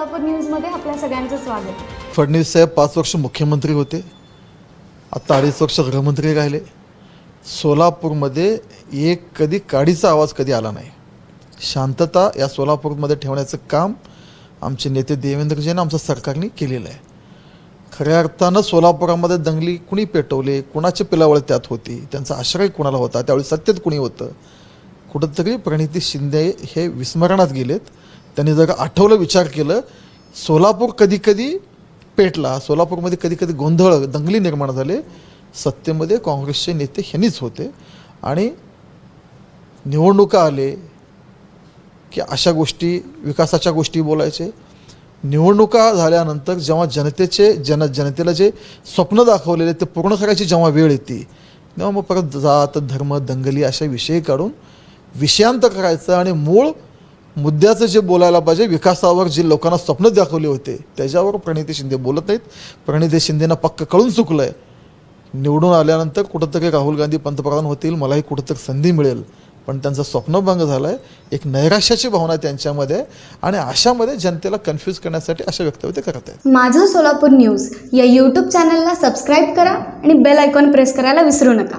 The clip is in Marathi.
सोलापूर न्यूजमध्ये आपल्या सगळ्यांचं स्वागत. फडणवीस साहेब 5 वर्ष मुख्यमंत्री होते, आता 2.5 वर्ष गृहमंत्री राहिले. सोलापूरमध्ये एक कधी काडीचा आवाज कधी आला नाही. शांतता या सोलापूरमध्ये ठेवण्याचं काम आमचे नेते देवेंद्रजी आणि आमच्या सरकारने केलेलं आहे. खऱ्या अर्थानं सोलापुरामध्ये दंगली कुणी पेटवले, कुणाची पिलावळ त्यात होती, त्यांचा आश्रय कुणाला होता, त्यावेळी सत्तेत कुणी होतं, कुठंतरी प्रणिती शिंदे हे विस्मरणात गेलेत. त्यांनी जर आठवलं, विचार केलं, सोलापूर कधी कधी पेटला, सोलापूरमध्ये कधी कधी गोंधळ दंगली निर्माण झाले, सत्तेमध्ये काँग्रेसचे नेते ह्यांनीच होते. आणि निवडणुका आले की अशा गोष्टी, विकासाच्या गोष्टी बोलायचे. निवडणुका झाल्यानंतर जेव्हा जनतेला जे स्वप्न दाखवलेले ते पूर्ण करायची जेव्हा वेळ येते, तेव्हा मग परत जात धर्म दंगली अशा विषय काढून विषयांत करायचं आणि मूळ मुद्द्याचं जे बोलायला पाहिजे, विकासावर जे लोकांना स्वप्न दाखवले होते त्याच्यावर प्रणिती शिंदे बोलत नाहीत. प्रणिती शिंदेंना पक्क कळून चुकलं आहे. निवडून आल्यानंतर कुठंतरी राहुल गांधी पंतप्रधान होतील, मलाही कुठंतरी संधी मिळेल, पण त्यांचं स्वप्नभंग झालं आहे. एक नैराश्याची भावना त्यांच्यामध्ये, आणि अशामध्ये जनतेला कन्फ्यूज करण्यासाठी अशा वक्तव्य ते करत आहेत. माझं सोलापूर न्यूज या यूट्यूब चॅनलला सबस्क्राईब करा आणि बेल आयकॉन प्रेस करायला विसरू नका.